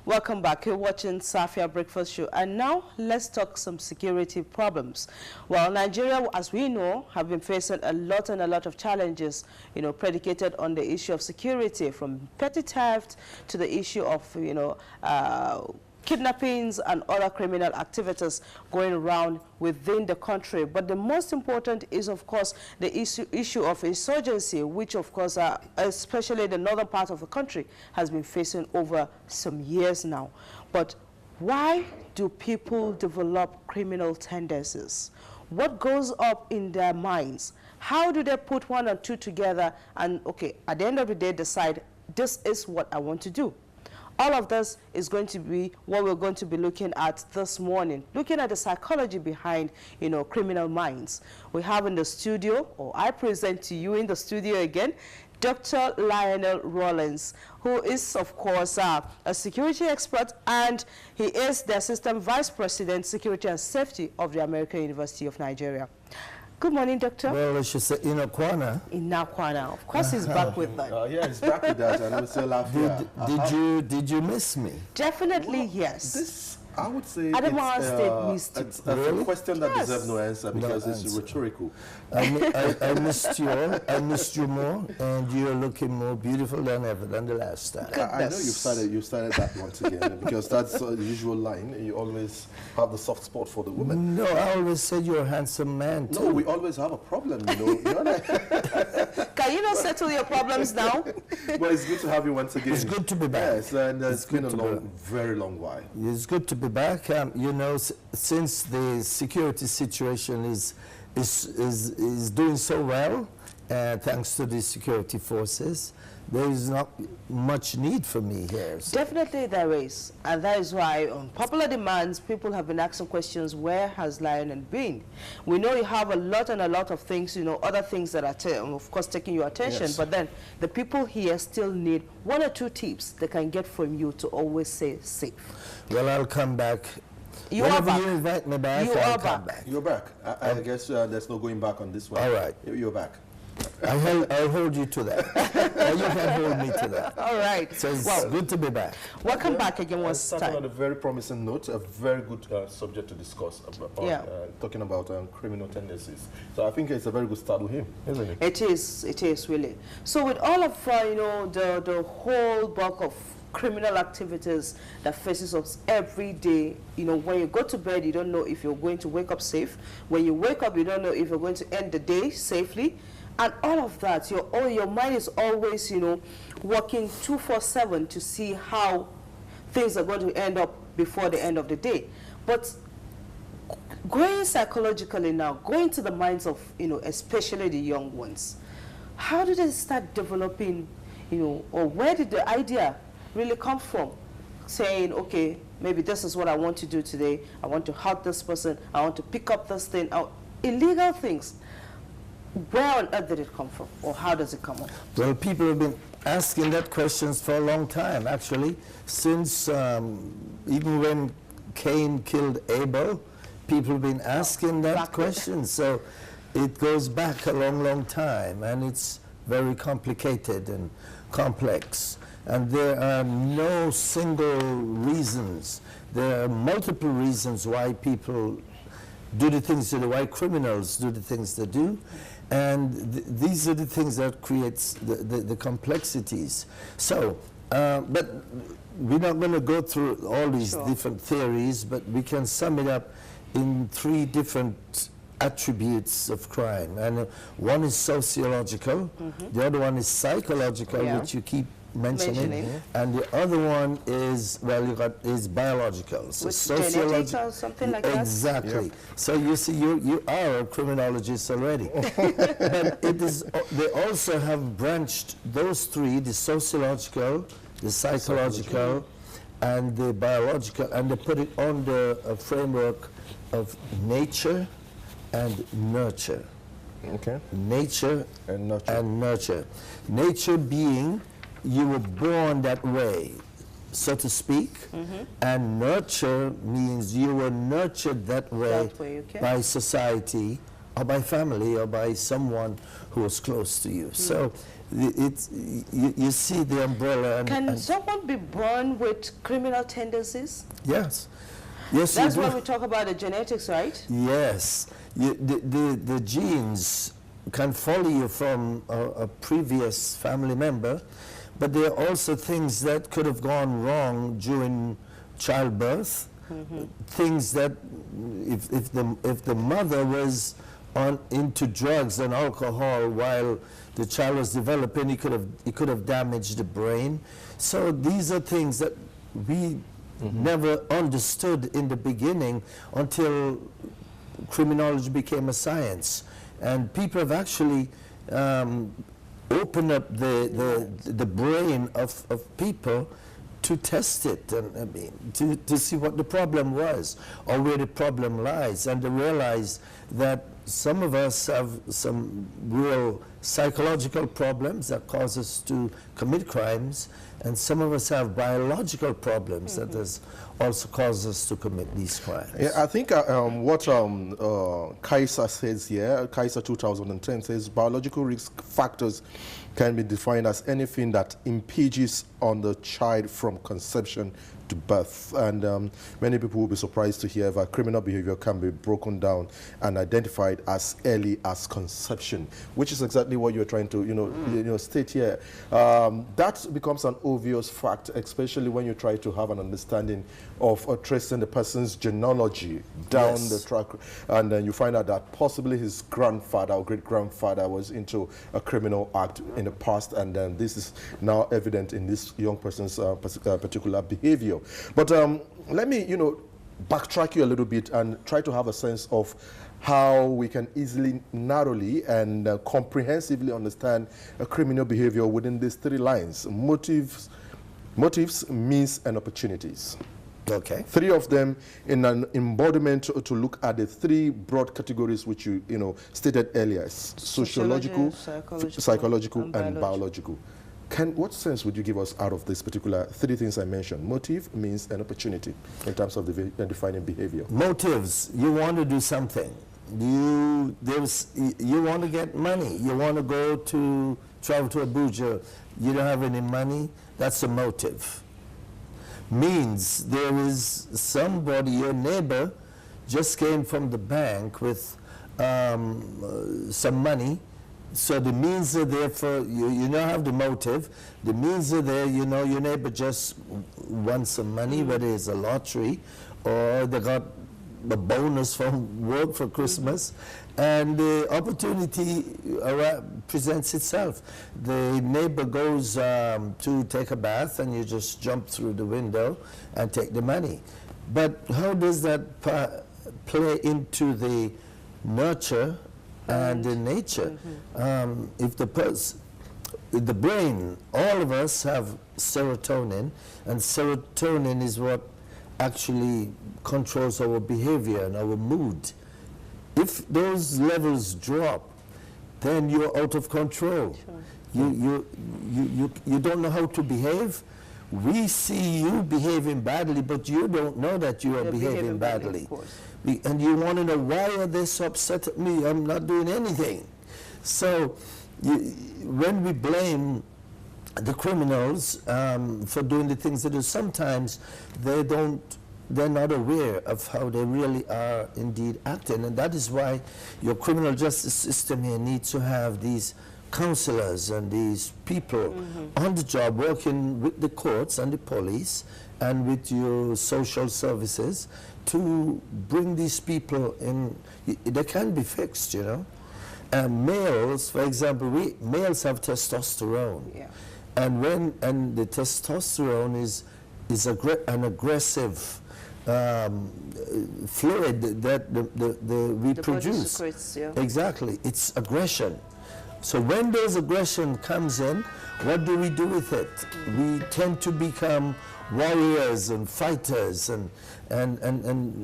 Welcome back. You're watching Safiya Breakfast Show. And now let's talk some security problems. Well, Nigeria, as we know, have been facing a lot of challenges, predicated on the issue of security, from petty theft to the issue of, kidnappings and other criminal activities going around within the country. But the most important is, of course, the issue of insurgency, which, of course, especially the northern part of the country, has been facing over some years now. But why do people develop criminal tendencies? What goes up in their minds? How do they put one and two together and, okay, at the end of the day, decide, this is what I want to do? All of this is going to be what we're going to be looking at this morning, looking at the psychology behind, criminal minds. We have in the studio, or I present to you in the studio again, Dr. Lionel Rawlings, who is, of course, a security expert, and he is the Assistant Vice President, Security and Safety of the American University of Nigeria. Good morning, Doctor. Well, I should say Inakwana. Inakwana. Of course, he's back with that. Yeah, he's back with that, and I'm still laughing. Did you miss me? Definitely, well, yes. This, I would say, it's a question that yes. deserves no answer because it's rhetorical. I missed you all. I missed you more, and you're looking more beautiful than ever than the last time. I know you've started that once again because that's the usual line. You always have the soft spot for the woman. No, I always said you're a handsome man too. No, we always have a problem, Can you not settle your problems now? Well, it's good to have you once again. It's good to be back. Yes, and it's been a very long while. It's good to be back. Since the security situation is doing so well, thanks to the security forces, there is not much need for me here. So. Definitely there is. And that is why, on popular demands, people have been asking questions, where has Lionel been? We know you have a lot of things, other things that are, of course, taking your attention. Yes. But then the people here still need one or two tips they can get from you to always stay safe. Well, I'll come back. Whenever you invite me back, I'll come back. You're back. I guess there's no going back on this one. All right. You're back. I'll hold you to that. Or you can hold me to that. All right. So it's good to be back. Welcome back again once time. Starting on a very promising note, a very good subject to discuss about talking about criminal tendencies. So I think it's a very good start with him, isn't it? It is really. So with all of the whole bulk of criminal activities that faces us every day, when you go to bed, you don't know if you're going to wake up safe. When you wake up, you don't know if you're going to end the day safely. And all of that, your mind is always, working 24/7 to see how things are going to end up before the end of the day. But going psychologically now, going to the minds of, especially the young ones, how do they start developing, or where did the idea really come from? Saying, okay, maybe this is what I want to do today. I want to hurt this person. I want to pick up this thing. Illegal things. Where on earth did it come from, or how does it come up? Well, people have been asking that questions for a long time, actually. Since even when Cain killed Abel, people have been asking that question. So it goes back a long time, and it's very complicated and complex. And there are no single reasons. There are multiple reasons why people do the things they do, why criminals do the things they do. And these are the things that creates the complexities. So, but we're not going to go through all these different theories, but we can sum it up in three different attributes of crime. And one is sociological, the other one is psychological, which you keep mentioning. And the other one is, is biological. So genetics or something like that? Exactly. Yep. So you see, you are a criminologist already. But they also have branched those three, the sociological, the psychological, and the biological, and they put it under a framework of nature and nurture. Okay. Nature and nurture. And nurture. Nature being you were born that way, so to speak, and nurture means you were nurtured that way by society or by family or by someone who was close to you. So you see the umbrella. Can someone be born with criminal tendencies? Yes. Yes, that's why we talk about the genetics, right? Yes. The genes can follow you from a previous family member, but there are also things that could have gone wrong during childbirth. Things that if the mother was into drugs and alcohol while the child was developing, it could have damaged the brain. So these are things that we never understood in the beginning until criminology became a science, and people have actually opened up the brain of people to test it and to see what the problem was or where the problem lies, and to realize that some of us have some real psychological problems that cause us to commit crimes, and some of us have biological problems that has also caused us to commit these crimes. Yeah, I think what Kaiser says here, Kaiser 2010 says biological risk factors can be defined as anything that impinges on the child from conception to birth. And many people will be surprised to hear that criminal behavior can be broken down and identified as early as conception, which is exactly what you're trying to state here. That becomes an obvious fact, especially when you try to have an understanding of tracing the person's genealogy down the track, and then you find out that possibly his grandfather or great-grandfather was into a criminal act in the past, and then this is now evident in this young person's particular behavior. But let me, backtrack you a little bit and try to have a sense of how we can easily, narrowly, and comprehensively understand a criminal behavior within these three lines: motives, means, and opportunities. Okay. Three of them in an embodiment to look at the three broad categories which you stated earlier: sociological, psychological, and biological. What sense would you give us out of this particular three things I mentioned: motive, means, and opportunity, in terms of the defining behavior? Motives: you want to do something. You want to get money. You want to travel to Abuja. You don't have any money. That's a motive. Means: there is somebody, your neighbor, just came from the bank with some money. So the means are there for you. You don't have the motive. The means are there. Your neighbor just wants some money, whether it's a lottery or they got a bonus from work for Christmas, and the opportunity presents itself. The neighbor goes to take a bath, and you just jump through the window and take the money. But how does that play into the nurture and the nature? If the brain, all of us have serotonin, and serotonin is what actually controls our behavior and our mood. If those levels drop, then you're out of control. Sure. You don't know how to behave. We see you behaving badly, but you don't know that you are behaving badly. And you want to know, why are they so upset at me? I'm not doing anything. So when we blame the criminals for doing the things they do, sometimes they're not aware of how they really are indeed acting. And that is why your criminal justice system here needs to have these counselors and these people on the job working with the courts and the police and with your social services to bring these people in. They can be fixed, males, for example, males have testosterone. Yeah. And the testosterone is an aggressive fluid that we produce. Secrets, yeah. Exactly, it's aggression. So when those aggression comes in, what do we do with it? We tend to become warriors and fighters and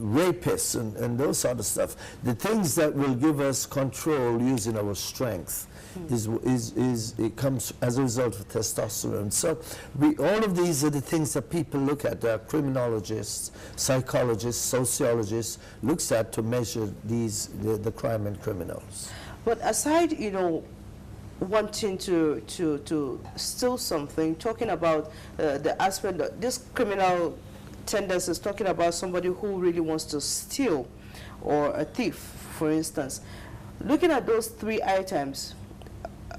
rapists and those sort of stuff. The things that will give us control using our strength it comes as a result of testosterone. So all of these are the things that people look at. Criminologists, psychologists, sociologists looks at to measure the crime and criminals. But aside, wanting to steal something, talking about the aspect that this criminal tendencies, talking about somebody who really wants to steal, or a thief, for instance. Looking at those three items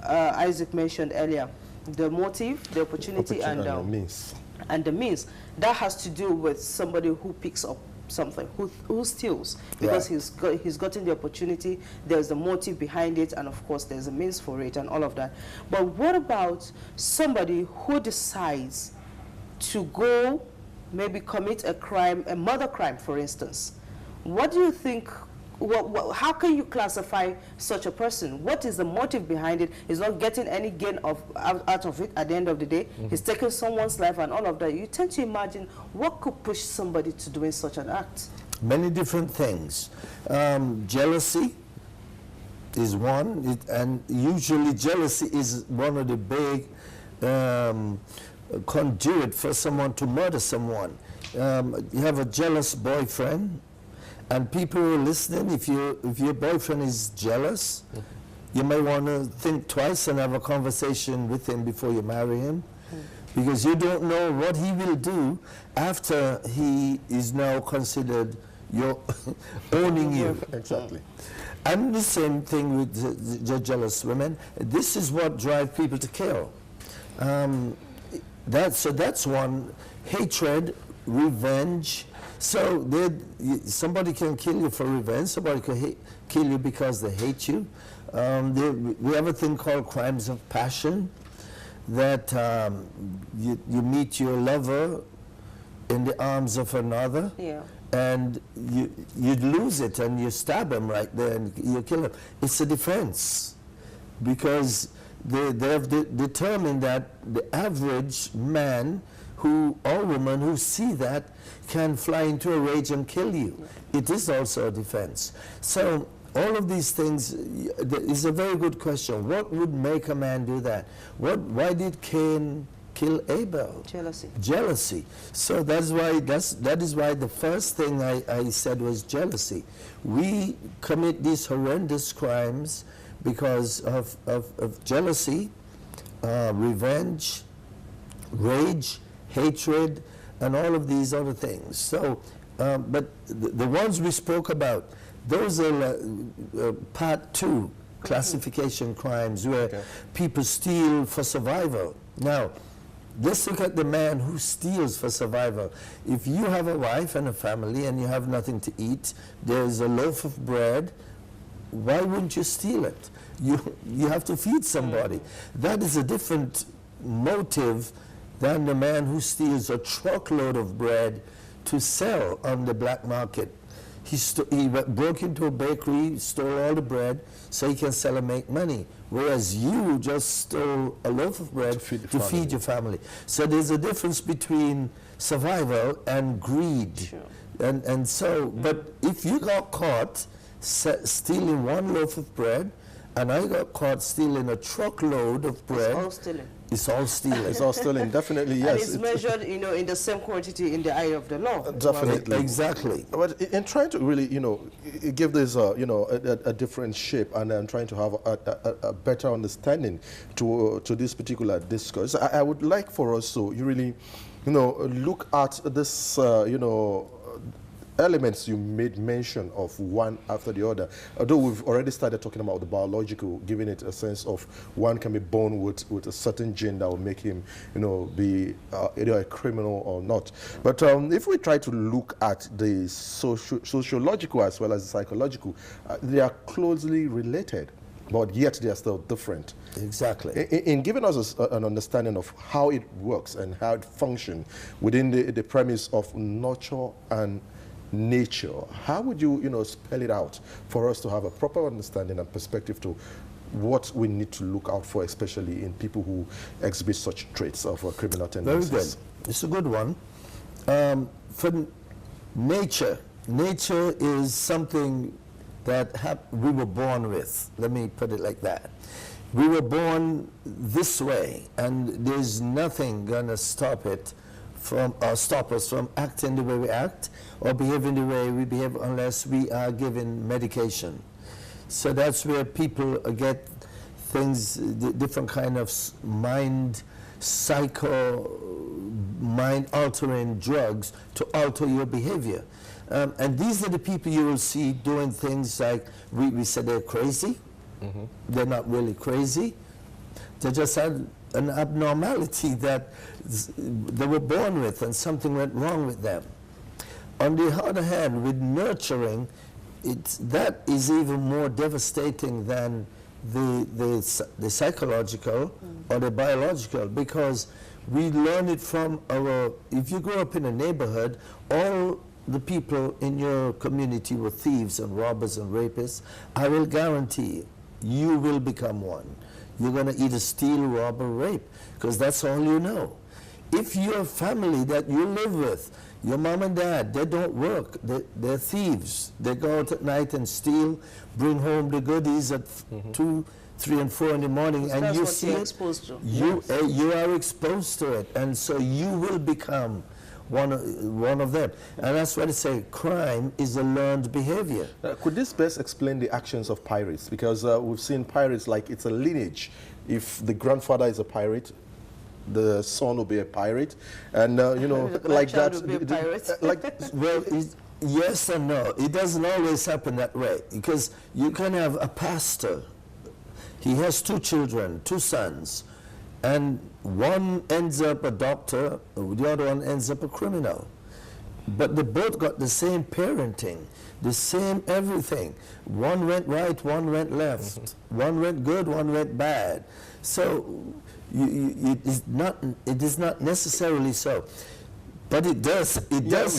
Isaac mentioned earlier, the motive, the opportunity, and the means. And the means, that has to do with somebody who picks up something, who steals, because he's gotten the opportunity, there's the motive behind it, and of course there's a means for it and all of that. But what about somebody who decides to go maybe commit a crime, a murder crime, for instance? What do you think, how can you classify such a person? What is the motive behind it? He's not getting any gain out of it at the end of the day. He's taking someone's life and all of that. You tend to imagine what could push somebody to doing such an act. Many different things. Jealousy is one, and usually jealousy is one of the big conduit for someone to murder someone. You have a jealous boyfriend, and people who are listening, if your boyfriend is jealous, you may want to think twice and have a conversation with him before you marry him, because you don't know what he will do after he is now considered your owning you. Exactly. And the same thing with the jealous women. This is what drives people to kill. So that's one. Hatred, revenge. So somebody can kill you for revenge. Somebody can kill you because they hate you. We have a thing called crimes of passion, that you meet your lover in the arms of another, and you lose it, and you stab him right there, and you kill him. It's a defense, because they have determined that the average man or woman who see that can fly into a rage and kill you. It is also a defense. So all of these things is a very good question. What would make a man do that? Why did Cain kill Abel? Jealousy. Jealousy. So that is why the first thing I said was jealousy. We commit these horrendous crimes because of jealousy, revenge, rage, hatred, and all of these other things. So, but the ones we spoke about, those are part 2 classification crimes, where people steal for survival. Now, let's look at the man who steals for survival. If you have a wife and a family and you have nothing to eat, there's a loaf of bread, why wouldn't you steal it? You have to feed somebody. That is a different motive than the man who steals a truckload of bread to sell on the black market. He broke into a bakery, stole all the bread so he can sell and make money, whereas you just stole a loaf of bread to feed your family. So there's a difference between survival and greed. Sure. And so, but if you got caught stealing one loaf of bread, and I got caught stealing a truckload of bread, it's all stealing. It's all stealing. It's all stealing, definitely, yes. And it's measured, in the same quantity in the eye of the law. Definitely. Exactly. But in trying to really, give this, a different shape, and then trying to have a better understanding to this particular discourse, I would like for us to really, look at this, elements you made mention of one after the other. Although we've already started talking about the biological, giving it a sense of one can be born with a certain gene that will make him, be either a criminal or not. But if we try to look at the sociological as well as the psychological, they are closely related, but yet they are still different. Exactly. In giving us an understanding of how it works and how it functions within the premise of nurture and nature, how would you, spell it out for us to have a proper understanding and perspective to what we need to look out for, especially in people who exhibit such traits of criminal tendencies? Very good. It's a good one. For nature is something that we were born with. Let me put it like that. We were born this way, and there's nothing gonna stop us from acting the way we act or behaving the way we behave unless we are given medication. So that's where people get things, different kind of mind-altering drugs to alter your behavior. And these are the people you will see doing things like, we said they're crazy. They're not really crazy. They just had an abnormality that they were born with, and something went wrong with them. On the other hand, with nurturing, that is even more devastating than the psychological or the biological, because we learn it from if you grow up in a neighborhood, all the people in your community were thieves and robbers and rapists, I will guarantee you will become one. You're going to either steal, rob, or rape, because that's all you know. If your family that you live with, your mom and dad, they don't work, they're thieves. They go out at night and steal, bring home the goodies at 2, 3, and 4 in the morning, and you see it, you are exposed to it, and so you will become one of them. And that's why they say crime is a learned behavior. Could this best explain the actions of pirates? Because we've seen pirates like it's a lineage. If the grandfather is a pirate, the son will be a pirate, and you know, like that. Will be a pirate. Well, yes and no. It doesn't always happen that way, because you can have a pastor. He has 2 children, 2 sons, and one ends up a doctor, the other one ends up a criminal. But they both got the same parenting, the same everything. One went right, one went left. One went good, one went bad. So it is not necessarily so. But it does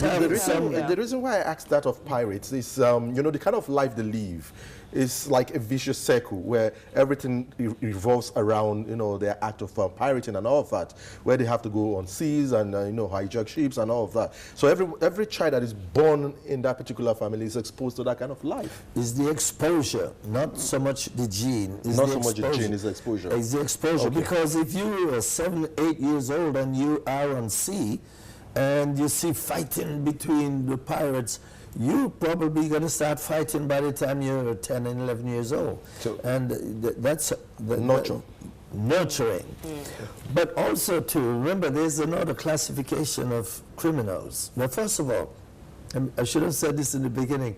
have some... The reason why I asked that of pirates is, you know, the kind of life they live is like a vicious circle where everything revolves around, you know, their act of pirating and all of that, where they have to go on seas and, you know, hijack ships and all of that. So every child that is born in that particular family is exposed to that kind of life. It's the exposure, not so much the gene. Not so much the gene, it's the exposure. It's the exposure, okay. Because if you are 7, 8 years old and you are on sea, and you see fighting between the pirates, you're probably going to start fighting by the time you're 10 and 11 years old. So and that's nurturing. But also, too, remember, there's another classification of criminals. Now, first of all, I should have said this in the beginning,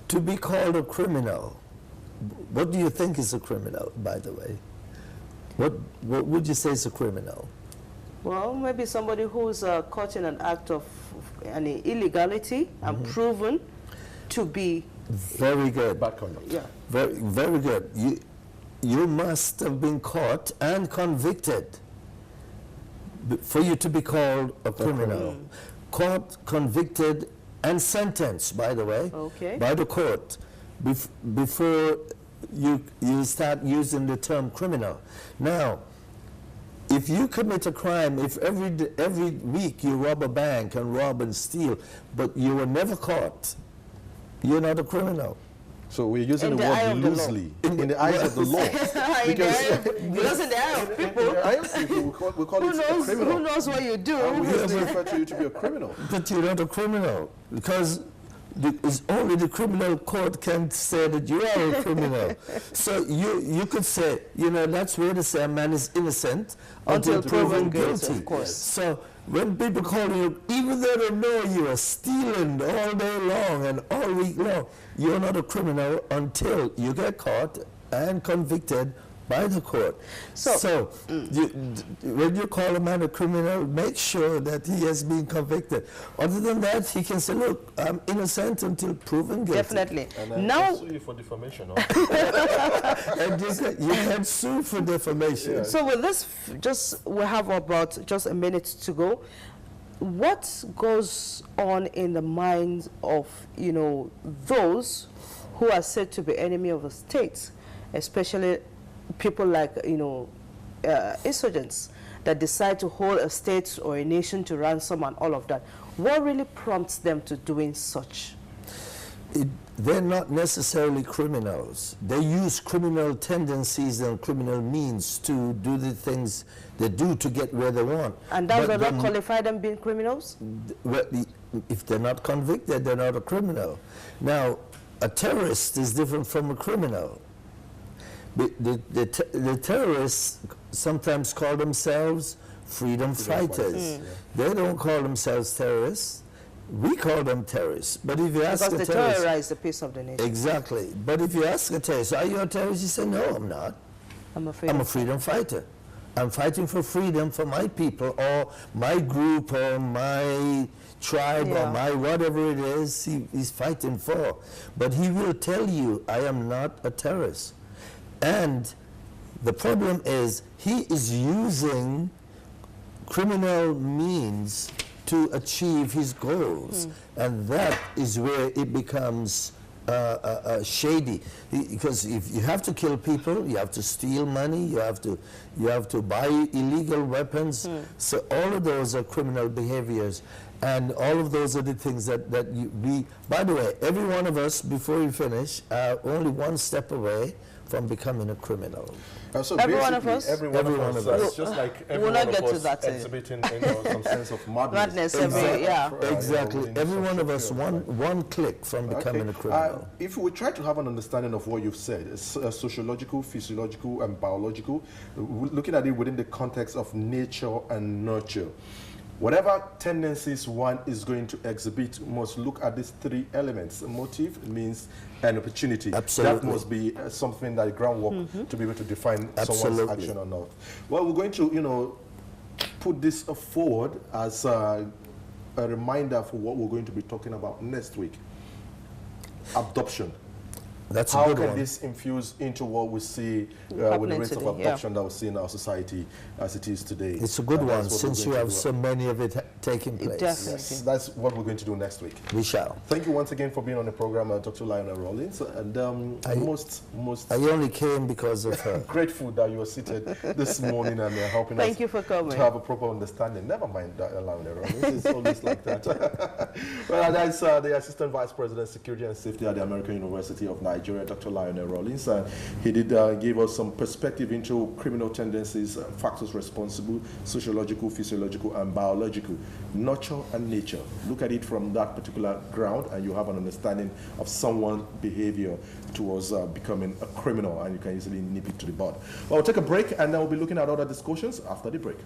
to be called a criminal, what do you think is a criminal, by the way? What would you say is a criminal? Well, maybe somebody who's caught in an act of any illegality and proven to be... Very good. Bad conduct. Yeah. Very, very good. You must have been caught and convicted for you to be called a criminal. Caught, convicted, and sentenced, by the way, by the court, before you start using the term criminal. Now, if you commit a crime, if every week you rob a bank and rob and steal, but you were never caught, you're not a criminal. So we're using the word loosely in the eyes of the law. Because in the eye of people, in the eye of people, we call it a criminal. Who knows what you do? And we usually refer to you to be a criminal. But you're not a criminal, because it's only the criminal court can say that you are a criminal. So you could say, you know, that's where they say a man is innocent until proven guilty. Of course. So when people call you, even though they know you are stealing all day long and all week long, you're not a criminal until you get caught and convicted by the court. So when you call a man a criminal, make sure that he has been convicted. Other than that, he can say, look, I'm innocent until proven guilty. Definitely. And now, sue you for defamation. And you can sue for defamation. Yeah. So with this, we have about just a minute to go. What goes on in the minds of, you know, those who are said to be enemy of the state, especially people like, you know, insurgents that decide to hold a state or a nation to ransom and all of that? What really prompts them to doing such? They're not necessarily criminals. They use criminal tendencies and criminal means to do the things they do to get where they want. And that does not qualify them being criminals? Well, if they're not convicted, they're not a criminal. Now, a terrorist is different from a criminal, The terrorists sometimes call themselves freedom fighters. They don't call themselves terrorists. We call them terrorists. But if you ask a terrorist... Because they terrorize the peace of the nation. Exactly. But if you ask a terrorist, are you a terrorist? He said, no, I'm not. I'm a freedom fighter. I'm fighting for freedom for my people or my group or my tribe or my whatever it is he's fighting for. But he will tell you, I am not a terrorist. And the problem is he is using criminal means to achieve his goals. And that is where it becomes shady, because if you have to kill people, you have to steal money, you have to buy illegal weapons. So all of those are criminal behaviors, and all of those are the things that we. By the way, every one of us, before we finish, are only one step away from becoming a criminal. So every one of us? Every one of us. It's just like every one of us exhibiting some sense of madness. Exactly. Every one of us, one click from becoming a criminal. If we try to have an understanding of what you've said, sociological, physiological, and biological, looking at it within the context of nature and nurture, whatever tendencies one is going to exhibit must look at these three elements. Motive, means, and opportunity. Absolutely. That must be something that groundwork to be able to define someone's action or not. Well, we're going to, put this forward as a reminder for what we're going to be talking about next week. Adoption. That's a How good can one. this infuse into what we see with the rates of adoption that we see in our society as it is today? It's a good one, since you have so many of it taking place. Definitely. Yes, that's what we're going to do next week. We shall. Thank you once again for being on the program, Dr. Lionel Rawlings. And I only came because of her. Grateful that you were seated this morning and helping us Thank you for coming. to have a proper understanding. Never mind Dr. Lionel Rawlings. It's always like that. Well, that's the Assistant Vice President, Security and Safety at the American University of Nigeria, Dr. Lionel Rawlings. He did give us some perspective into criminal tendencies, factors responsible, sociological, physiological, and biological, nurture and nature. Look at it from that particular ground, and you have an understanding of someone's behavior towards becoming a criminal, and you can easily nip it to the bud. Well, we'll take a break, and then we'll be looking at other discussions after the break.